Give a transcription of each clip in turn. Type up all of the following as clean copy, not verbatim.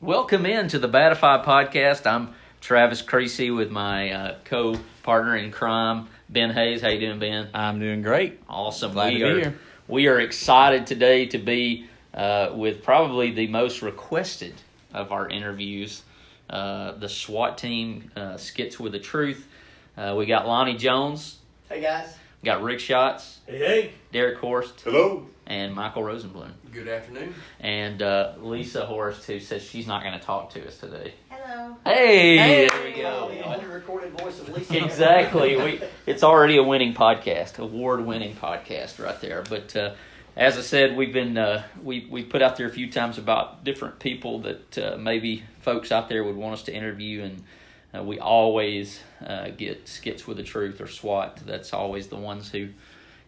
Welcome into the SWATify podcast. I'm Travis Creasy with my co-partner in crime, Ben Hayes. How you doing, Ben? I'm doing great. Awesome. Glad to be here. We are excited today to be with probably the most requested of our interviews, the SWAT team, Skits with the Truth. We got Lonnie Jones. Hey, guys. We got Rick Schatz. Hey. Derek Horst. Hello. And Michael Rosenblum. Good afternoon. And Lisa Horst, who says she's not going to talk to us today. Hello. Hey, there we go. The under-recorded voice of Lisa. Exactly. It's already a winning podcast, award-winning podcast right there. But as I said, we've been we put out there a few times about different people that maybe folks out there would want us to interview, and we always get Skits with the Truth or SWAT. That's always the ones who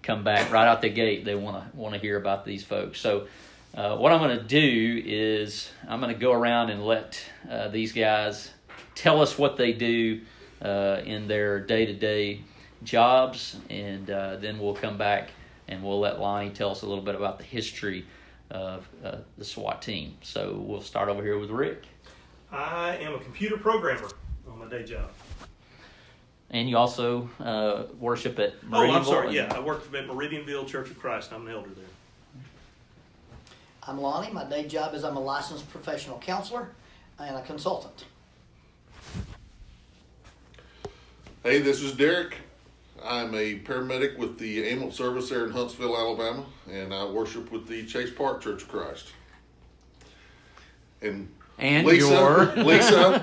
come back right out the gate. They want to hear about these folks. So what I'm going to do is I'm going to go around and let these guys tell us what they do in their day-to-day jobs, and then we'll come back and we'll let Lonnie tell us a little bit about the history of the SWAT team. So we'll start over here with Rick. I am a computer programmer on my day job. And you also worship at Meridianville. Oh, I'm sorry. Yeah, I work at Meridianville Church of Christ. I'm an elder there. I'm Lonnie. My day job is I'm a licensed professional counselor and a consultant. Hey, this is Derek. I'm a paramedic with the ambulance service there in Huntsville, Alabama, and I worship with the Chase Park Church of Christ. And Lisa,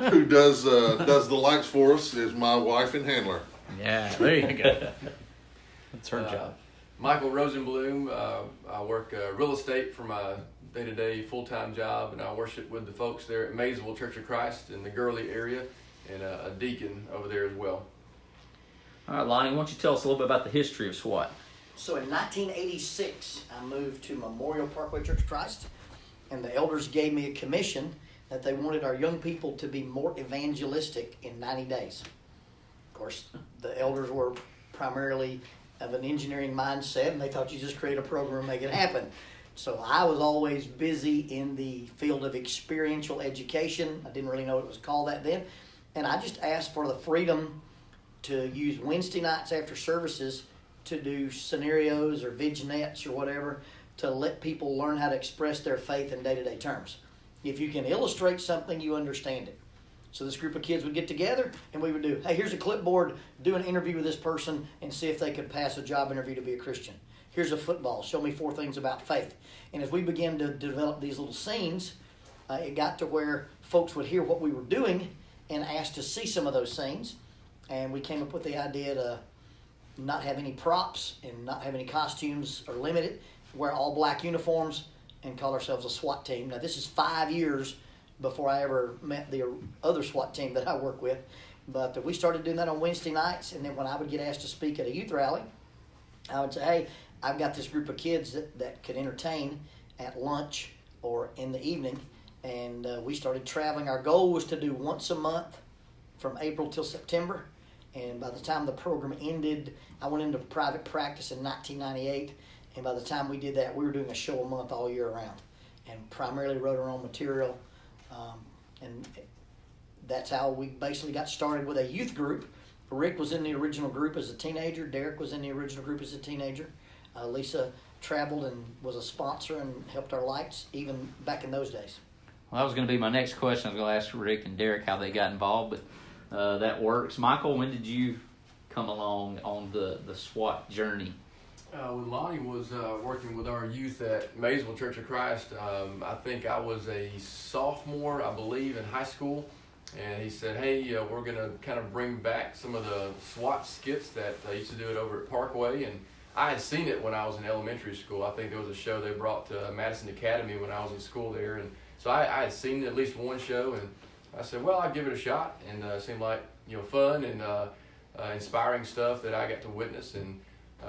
who does the lights for us, is my wife and handler. Yeah, there you go. That's her job. Michael Rosenblum. I work real estate for my day-to-day full-time job, and I worship with the folks there at Maysville Church of Christ in the Gurley area, and a deacon over there as well. All right, Lonnie, why don't you tell us a little bit about the history of SWAT? So in 1986, I moved to Memorial Parkway Church of Christ, and the elders gave me a commission that they wanted our young people to be more evangelistic in 90 days. Of course, the elders were primarily of an engineering mindset, and they thought you just create a program and make it happen. So I was always busy in the field of experiential education. I didn't really know it was called that then. And I just asked for the freedom to use Wednesday nights after services to do scenarios or vignettes or whatever to let people learn how to express their faith in day-to-day terms. If you can illustrate something, you understand it. So this group of kids would get together and we would do, hey, here's a clipboard, do an interview with this person and see if they could pass a job interview to be a Christian. Here's a football, show me 4 things about faith. And as we began to develop these little scenes, it got to where folks would hear what we were doing and ask to see some of those scenes. And we came up with the idea to not have any props and not have any costumes or limited, wear all black uniforms, and call ourselves a SWAT team. Now, this is 5 years before I ever met the other SWAT team that I work with. But we started doing that on Wednesday nights, and then when I would get asked to speak at a youth rally, I would say, hey, I've got this group of kids that could entertain at lunch or in the evening. And we started traveling. Our goal was to do once a month from April till September. And by the time the program ended, I went into private practice in 1998. And by the time we did that, we were doing a show a month all year round, and primarily wrote our own material. And that's how we basically got started with a youth group. Rick was in the original group as a teenager. Derek was in the original group as a teenager. Lisa traveled and was a sponsor and helped our lights even back in those days. Well, that was going to be my next question. I was going to ask Rick and Derek how they got involved, but that works. Michael, when did you come along on the SWAT journey? When Lonnie was working with our youth at Maysville Church of Christ, I think I was a sophomore, I believe, in high school. And he said, hey, we're going to kind of bring back some of the SWAT skits that I used to do it over at Parkway. And I had seen it when I was in elementary school. I think there was a show they brought to Madison Academy when I was in school there. And so I had seen at least one show, and I said, well, I'll give it a shot. And it seemed like, fun and inspiring stuff that I got to witness. And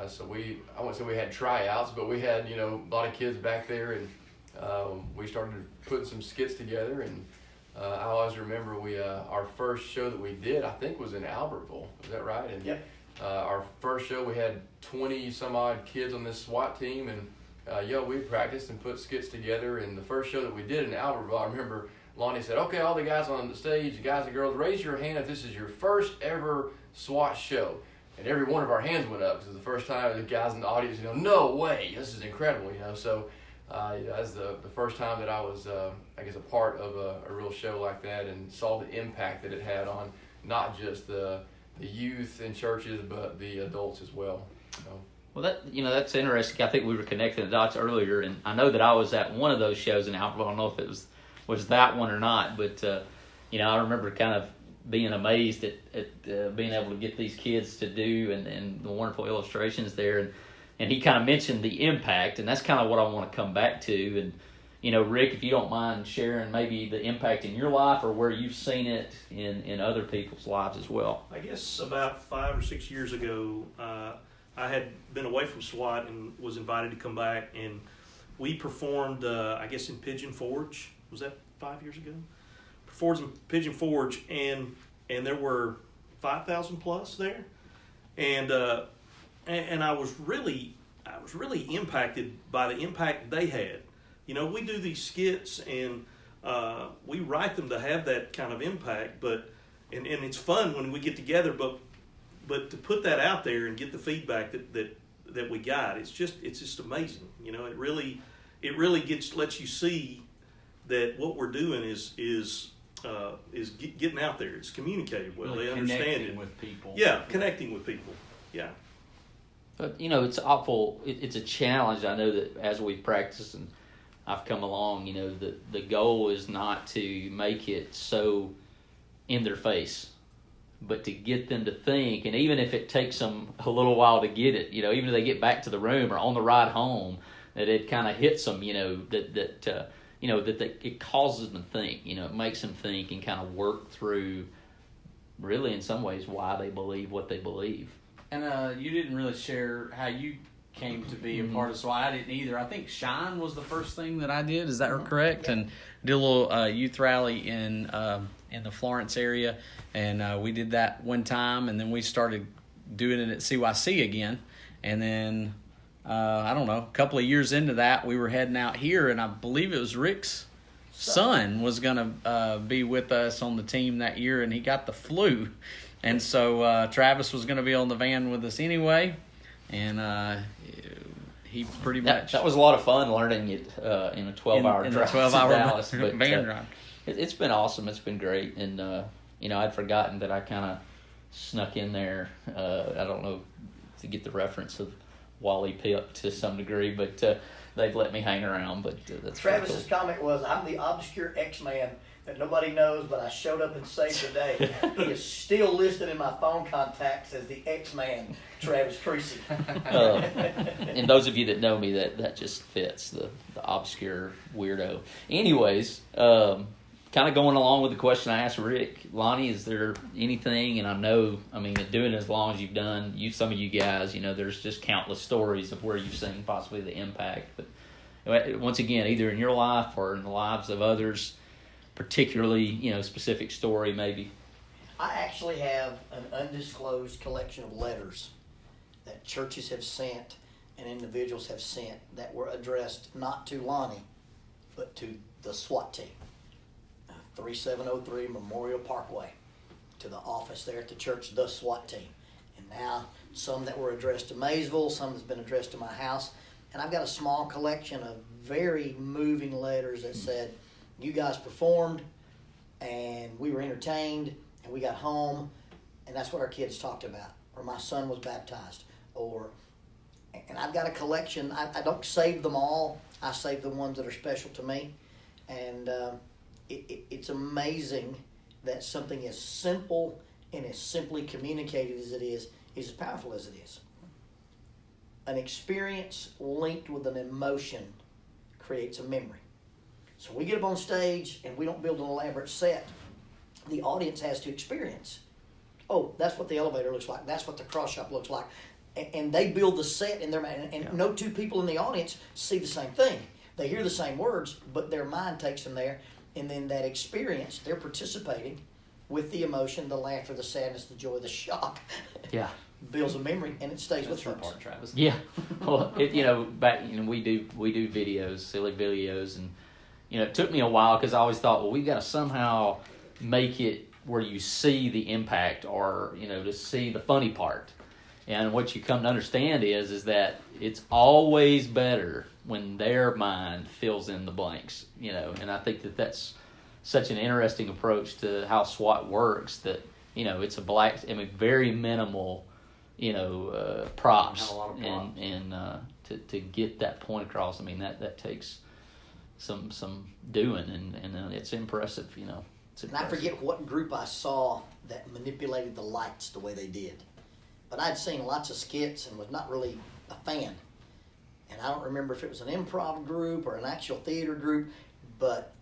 so I wouldn't say we had tryouts, but we had, a lot of kids back there, and we started putting some skits together. And I always remember our first show that we did, I think, was in Albertville. Is that right? And Yep. Our first show, we had 20 some odd kids on this SWAT team, and we practiced and put skits together. And the first show that we did in Albertville, I remember Lonnie said, okay, all the guys on the stage, the guys and girls, raise your hand if this is your first ever SWAT show. And every one of our hands went up because it was the first time the guys in the audience, no way, this is incredible, So that's the first time that I was, I guess, a part of a real show like that, and saw the impact that it had on not just the youth in churches, but the adults as well. Well, that's interesting. I think we were connecting the dots earlier, and I know that I was at one of those shows, and I don't know if it was that one or not, but I remember kind of being amazed at being able to get these kids to do and the wonderful illustrations there, and he kind of mentioned the impact, and that's kind of what I want to come back to. And Rick, if you don't mind sharing maybe the impact in your life or where you've seen it in other people's lives as well. I guess about 5 or 6 years ago, I had been away from SWAT and was invited to come back, and we performed, I guess, in Pigeon Forge. Was that 5 years ago? Performed in Pigeon Forge, and there were 5,000 plus there, and I was really impacted by the impact they had. We do these skits, and we write them to have that kind of impact, but and it's fun when we get together, but to put that out there and get the feedback that we got, it's just amazing. It really lets you see that what we're doing is getting out there. It's communicated well. Really they understand connecting it with people. Yeah, connecting with people. Yeah. But it's awful. It's a challenge. I know that as we've practiced and I've come along, the goal is not to make it so in their face, but to get them to think. And even if it takes them a little while to get it, even if they get back to the room or on the ride home, that it kind of hits them, that it causes them to think. It makes them think and kind of work through, really, in some ways, why they believe what they believe. And you didn't really share how you came to be a part of SWAT. I didn't either. I think Shine was the first thing that I did. Is that correct? Yeah. And did a little youth rally in the Florence area, and we did that one time, and then we started doing it at CYC again, and then I don't know, a couple of years into that, we were heading out here, and I believe it was Rick's son was going to be with us on the team that year, and he got the flu. And so Travis was going to be on the van with us anyway, and he pretty much... That was a lot of fun learning it in a 12-hour drive to Dallas. But, van drive. It's been awesome. It's been great. And, I'd forgotten that I kind of snuck in there. I don't know to get the reference of Wally Pipp to some degree, but they've let me hang around. But that's Travis's cool. comment was, I'm the obscure X-Man that nobody knows, but I showed up and saved the day. He is still listed in my phone contacts as the X-Man, Travis Creasy. And those of you that know me, that just fits, the obscure weirdo. Anyways, kind of going along with the question I asked Rick, Lonnie, is there anything, and doing it as long as you've done, some of you guys, there's just countless stories of where you've seen possibly the impact. But once again, either in your life or in the lives of others, particularly, specific story maybe. I actually have an undisclosed collection of letters that churches have sent and individuals have sent that were addressed not to Lonnie, but to the SWAT team. 3703 Memorial Parkway, to the office there at the church, the SWAT team. And now some that were addressed to Maysville, some that's been addressed to my house. And I've got a small collection of very moving letters that said, you guys performed, and we were entertained, and we got home, and that's what our kids talked about. Or my son was baptized. And I've got a collection. I don't save them all. I save the ones that are special to me. And it's amazing that something as simple and as simply communicated as it is as powerful as it is. An experience linked with an emotion creates a memory. So we get up on stage and we don't build an elaborate set. The audience has to experience. Oh, that's what the elevator looks like. That's what the cross shop looks like. And they build the set in their mind. And no two people in the audience see the same thing. They hear the same words, but their mind takes them there. And then that experience, they're participating with the emotion, the laughter, the sadness, the joy, the shock. Yeah. Builds a memory, and it stays with your folks. part, Travis. Yeah. Well, we do videos, silly videos, and it took me a while because I always thought, well, we've got to somehow make it where you see the impact or, to see the funny part. And what you come to understand is that it's always better when their mind fills in the blanks, and I think that's such an interesting approach to how SWAT works that, it's very minimal, props, A lot of props. and to get that point across. I mean, that takes some doing, and it's impressive, It's And I forget what group I saw that manipulated the lights the way they did. But I'd seen lots of skits and was not really a fan. And I don't remember if it was an improv group or an actual theater group, but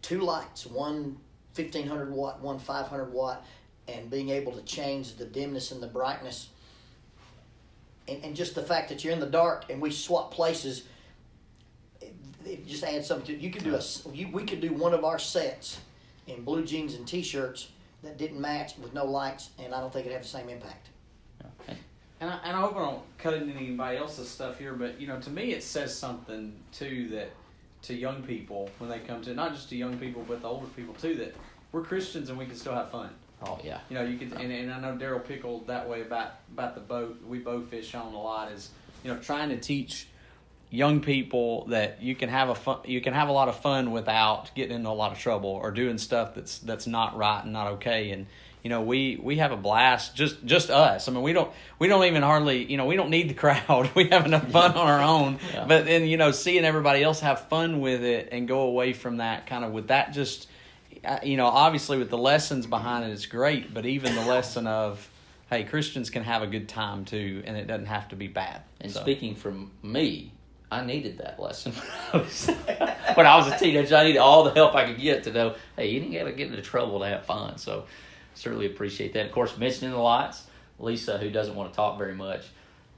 2 lights, one 1500 watt, one 500 watt, and being able to change the dimness and the brightness. And just the fact that you're in the dark and we swap places, it just adds something to it. You could do we could do one of our sets in blue jeans and t-shirts that didn't match with no lights, and I don't think it'd have the same impact. Okay. And I hope I don't cut into anybody else's stuff here, but to me it says something too that to young people when they come to, not just to young people but the older people too, that we're Christians and we can still have fun. Oh yeah. You could, and I know Daryl pickled that way about the boat. We both fish on a lot. Is trying to teach young people that you can have a lot of fun without getting into a lot of trouble or doing stuff that's not right and not okay. And we have a blast, just us. I mean, we don't even hardly, we don't need the crowd. We have enough fun on our own. Yeah. But then, seeing everybody else have fun with it and go away from that kind of with that just, obviously with the lessons behind it is great, but even the lesson of, hey, Christians can have a good time too, and it doesn't have to be bad. And So. speaking from me, I needed that lesson when I was a teenager. I needed all the help I could get to know, hey, you didn't got to get into trouble to have fun. So certainly appreciate that. Of course, mentioning the lights, Lisa, who doesn't want to talk very much,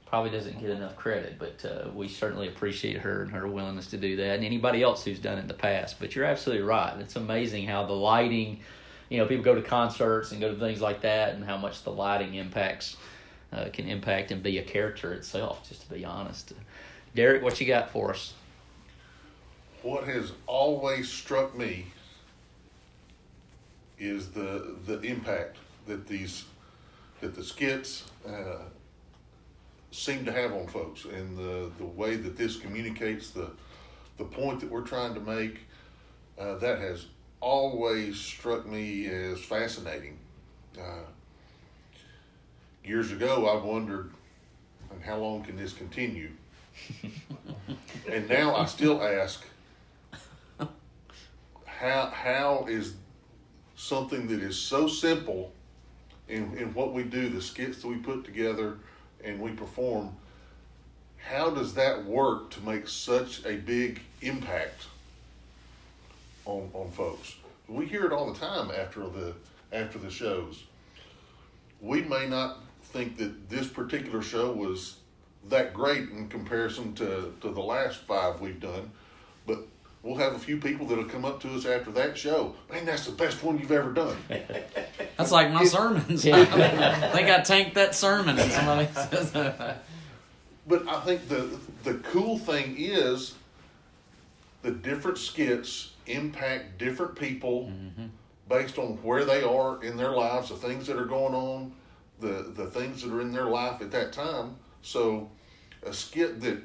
probably doesn't get enough credit, but we certainly appreciate her and her willingness to do that, and anybody else who's done it in the past. But you're absolutely right. It's amazing how the lighting, people go to concerts and go to things like that, and how much the lighting can impact and be a character itself, just to be honest. Derek, what you got for us? What has always struck me is the impact that the skits seem to have on folks, and the way that this communicates the point that we're trying to make. That has always struck me as fascinating. Years ago, I wondered, how long can this continue? And now I still ask, how is something that is so simple in what we do, the skits that we put together and we perform, how does that work to make such a big impact on folks? We hear it all the time after the shows. We may not think that this particular show was that great in comparison to the last 5 we've done, but we'll have a few people that'll come up to us after that show. Man, that's the best one you've ever done. That's like my sermons. I think I tanked that sermon and somebody says that. But I think the cool thing is the different skits impact different people based on where they are in their lives, the things that are going on, the things that are in their life at that time. So a skit that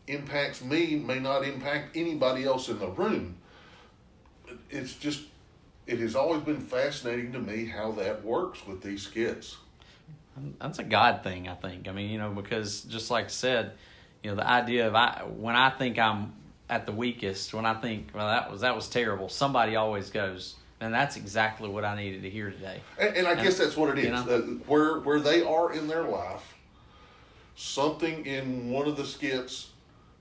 impacts me may not impact anybody else in the room. It has always been fascinating to me how that works with these skits. That's a God thing, I think. I mean, because just like I said, the idea of when I think I'm at the weakest, when I think, well, that was terrible, somebody always goes, and that's exactly what I needed to hear today. And I guess that's what it is. Where they are in their life, something in one of the skits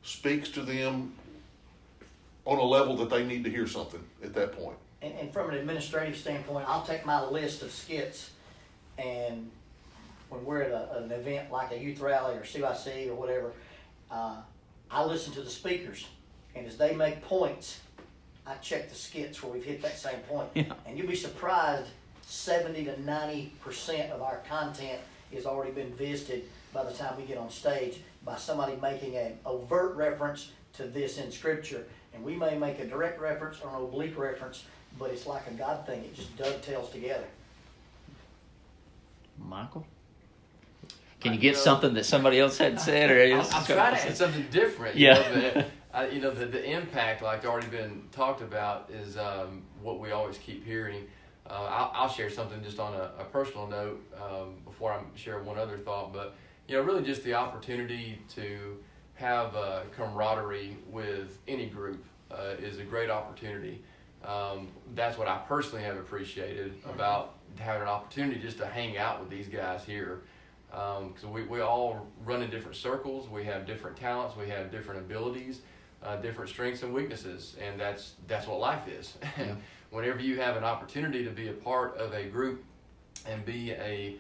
speaks to them on a level that they need to hear something at that point. And from an administrative standpoint, I'll take my list of skits, and when we're at an event like a youth rally or CYC or whatever, I listen to the speakers, and as they make points, I check the skits where we've hit that same point. Yeah. And you'll be surprised, 70 to 90% of our content has already been visited by the time we get on stage by somebody making an overt reference to this in Scripture. And we may make a direct reference or an oblique reference, but it's like a God thing. It just dovetails together. Michael? Can you get something that somebody else had said? Or I'm trying to add something different. Yeah. The impact, like already been talked about, is what we always keep hearing. I'll share something just on a personal note before I share one other thought. But, really just the opportunity to have camaraderie with any group is a great opportunity. That's what I personally have appreciated about having an opportunity just to hang out with these guys here. Because we all run in different circles, we have different talents, we have different abilities, different strengths and weaknesses, and that's what life is. And whenever you have an opportunity to be a part of a group and be a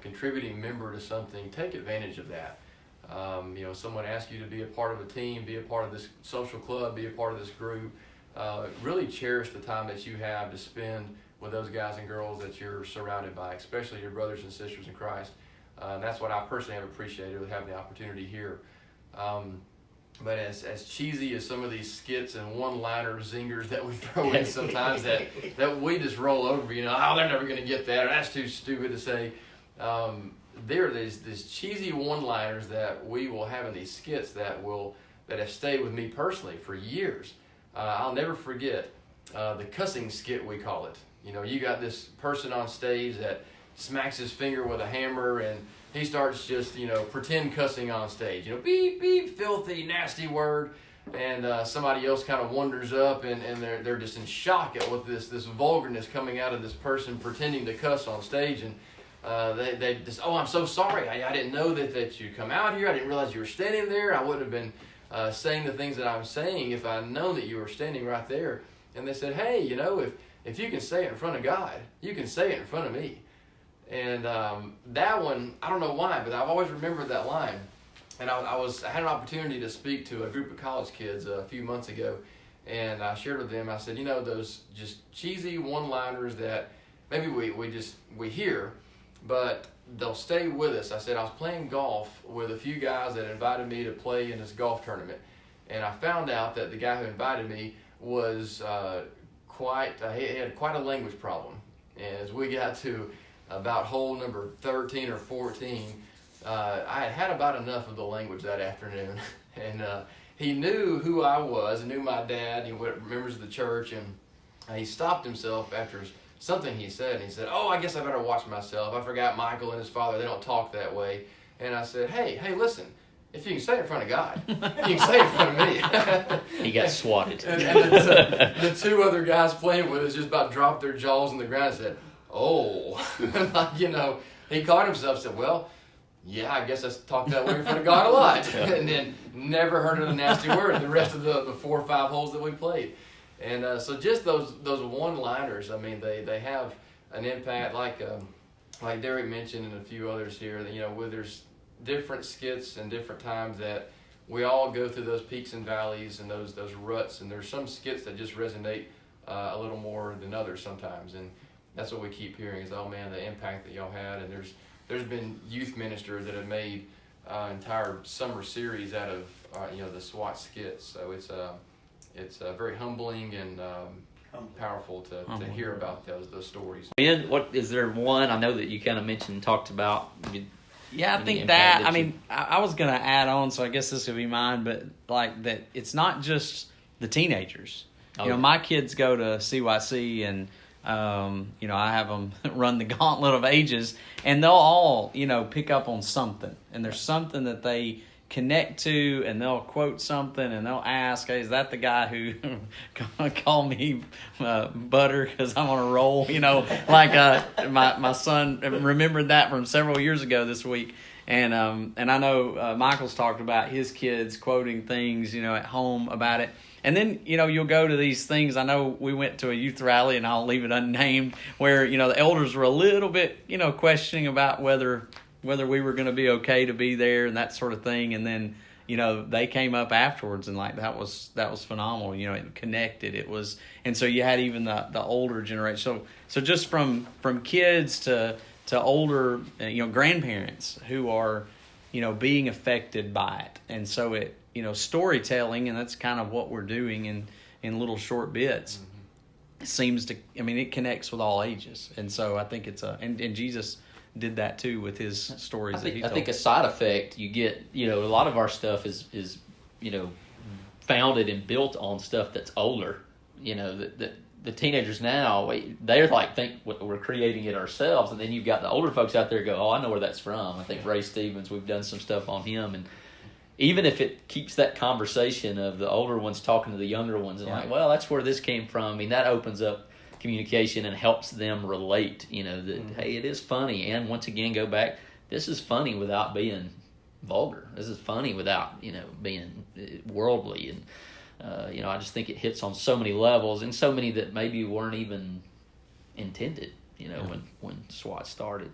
contributing member to something, take advantage of that. Someone asks you to be a part of a team, be a part of this social club, be a part of this group. Really cherish the time that you have to spend with those guys and girls that you're surrounded by, especially your brothers and sisters in Christ. That's what I personally have appreciated with having the opportunity here. But as cheesy as some of these skits and one-liner zingers that we throw in sometimes that we just roll over, they're never going to get that, or that's too stupid to say. There are these cheesy one-liners that we will have in these skits that have stayed with me personally for years. I'll never forget the cussing skit, we call it. You got this person on stage that smacks his finger with a hammer and he starts just, pretend cussing on stage. Beep, beep, filthy, nasty word. And somebody else kind of wanders up and they're just in shock at what this vulgarness coming out of this person pretending to cuss on stage. And they just, I'm so sorry. I didn't know that you'd come out here. I didn't realize you were standing there. I wouldn't have been saying the things that I'm saying if I'd known that you were standing right there. And they said, hey, if you can say it in front of God, you can say it in front of me. And that one, I don't know why, but I've always remembered that line. And I had an opportunity to speak to a group of college kids a few months ago, and I shared with them, I said, those just cheesy one-liners that maybe we hear, but they'll stay with us. I said, I was playing golf with a few guys that invited me to play in this golf tournament, and I found out that the guy who invited me was he had quite a language problem. And as we got to about hole number 13 or 14, I had about enough of the language that afternoon. And he knew who I was, and knew my dad, members of the church, and he stopped himself after something he said, and he said, I guess I better watch myself. I forgot Michael and his father, they don't talk that way. And I said, hey, listen, if you can say it in front of God, you can say it in front of me. He got swatted. and the two other guys playing with us just about dropped their jaws on the ground and said, he caught himself and said, well, yeah, I guess I talked that way in front of God a lot. And then never heard of a nasty word the rest of the 4 or 5 holes that we played. And so just those one-liners, they have an impact, like Derek mentioned and a few others here, where there's different skits and different times that we all go through those peaks and valleys and those ruts, and there's some skits that just resonate a little more than others sometimes. And that's what we keep hearing is, the impact that y'all had. And there's been youth ministers that have made entire summer series out of the SWAT skits. So it's very humbling and powerful to hear about those stories. Ben, what is there one? I know that you kind of talked about. Yeah, I think that I was going to add on, so I guess this would be mine, but like that it's not just the teenagers. My kids go to CYC, and I have them run the gauntlet of ages, and they'll all, pick up on something, and there's something that they connect to, and they'll quote something, and they'll ask, hey, is that the guy who called me butter because I'm on a roll? My son remembered that from several years ago this week. And I know Michael's talked about his kids quoting things, at home about it. And then, you'll go to these things. I know we went to a youth rally, and I'll leave it unnamed, where, the elders were a little bit, questioning about whether we were going to be okay to be there and that sort of thing. And then, they came up afterwards, and that was phenomenal. It connected. It was, and so you had even the older generation. So just from kids to older, grandparents who are, being affected by it. And so it, storytelling, and that's kind of what we're doing in little short bits. It seems to, it connects with all ages. And so I think it's and Jesus did that too with his stories that he told. I think a side effect you get, a lot of our stuff is founded and built on stuff that's older. The teenagers now, they're like, think we're creating it ourselves, and then you've got the older folks out there go, oh, I know where that's from. I think Ray Stevens, we've done some stuff on him, and even if it keeps that conversation of the older ones talking to the younger ones, and like, well, that's where this came from. That opens up communication and helps them relate. That hey, it is funny, and once again, go back. This is funny without being vulgar. This is funny without being worldly and. I just think it hits on so many levels and so many that maybe weren't even intended, when SWAT started.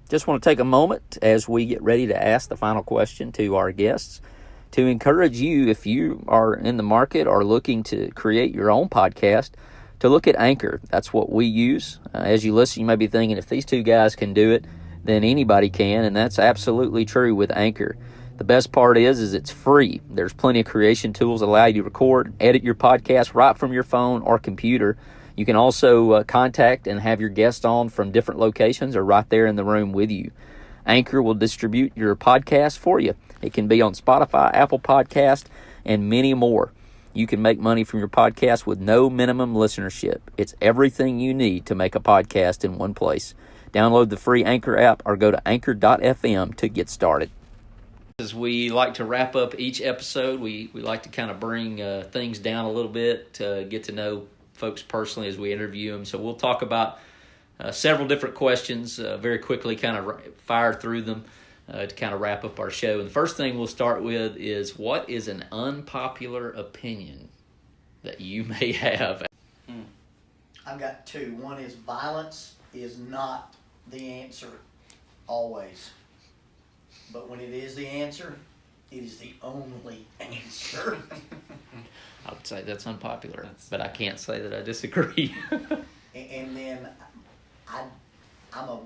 Just want to take a moment as we get ready to ask the final question to our guests to encourage you, if you are in the market or looking to create your own podcast, to look at Anchor. That's what we use. As you listen, you may be thinking, if these two guys can do it, then anybody can, and that's absolutely true with Anchor. The best part is it's free. There's plenty of creation tools that allow you to record, edit your podcast right from your phone or computer. You can also contact and have your guests on from different locations or right there in the room with you. Anchor will distribute your podcast for you. It can be on Spotify, Apple Podcast, and many more. You can make money from your podcast with no minimum listenership. It's everything you need to make a podcast in one place. Download the free Anchor app or go to anchor.fm to get started. As we like to wrap up each episode, we like to kind of bring things down a little bit to get to know folks personally as we interview them. So we'll talk about several different questions very quickly, kind of fire through them to kind of wrap up our show. And the first thing we'll start with is, what is an unpopular opinion that you may have? I've got two. One is violence is not the answer always. But when it is the answer, it is the only answer. I would say that's unpopular, but I can't say that I disagree. And then I'm a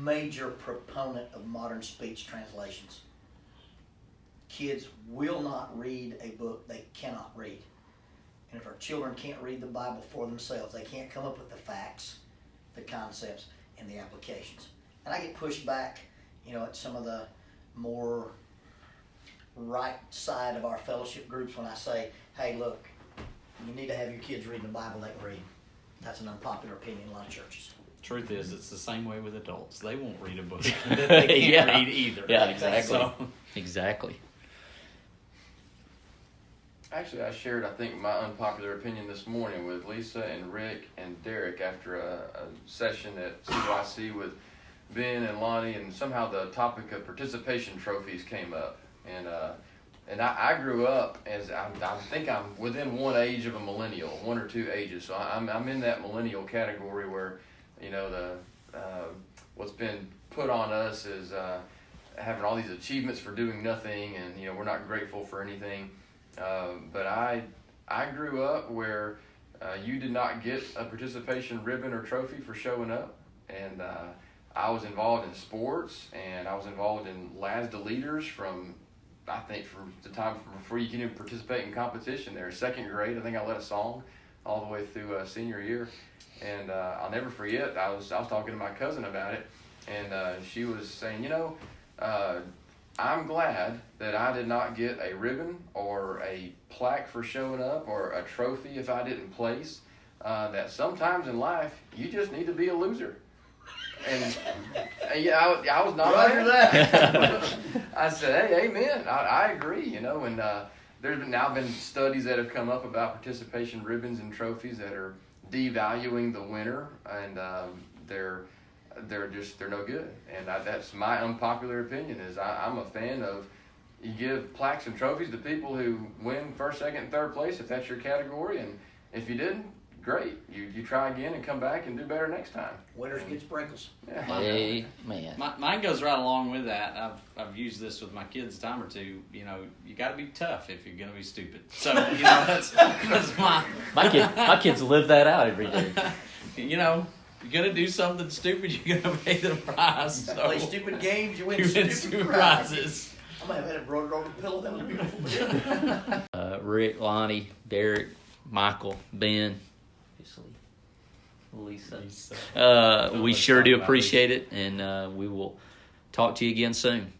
major proponent of modern speech translations. Kids will not read a book they cannot read. And if our children can't read the Bible for themselves, they can't come up with the facts, the concepts, and the applications. And I get pushed back at some of the more right side of our fellowship groups when I say, hey, look, you need to have your kids reading the Bible they can read. That's an unpopular opinion in a lot of churches. Truth is, it's the same way with adults. They won't read a book that they can't read either. Yeah, exactly. So. Exactly. Actually, I shared, I think, my unpopular opinion this morning with Lisa and Rick and Derek after a session at CYC with Ben and Lonnie, and somehow the topic of participation trophies came up. And I grew up as, I think I'm within one age of a millennial, 1 or 2 ages. So I'm in that millennial category where, what's been put on us is having all these achievements for doing nothing, and, we're not grateful for anything. But I grew up where you did not get a participation ribbon or trophy for showing up. And I was involved in sports, and I was involved in Lads to Leaders from the time before you can even participate in competition there. 2nd grade, I think I led a song all the way through senior year. And I'll never forget, I was talking to my cousin about it, and she was saying, I'm glad that I did not get a ribbon or a plaque for showing up or a trophy if I didn't place. That sometimes in life, you just need to be a loser. And I was not under that. I said, hey, amen. I agree, and there's now been studies that have come up about participation ribbons and trophies that are devaluing the winner, and they're no good. And that's my unpopular opinion. Is I'm a fan of, you give plaques and trophies to people who win 1st, 2nd, and 3rd place if that's your category, and if you didn't, great. You try again and come back and do better next time. Winners get sprinkles. Yeah. Amen. Mine goes right along with that. I've used this with my kids a time or two. You got to be tough if you're going to be stupid. So that's my kids live that out every day. You're gonna do something stupid, you're gonna pay the price. So Play stupid games, you win you win stupid stupid prizes. prizes. I might have had it broken over the pillow. That was beautiful. Rick, Lonnie, Derek, Michael, Ben, obviously Lisa. We sure do appreciate it, and we will talk to you again soon.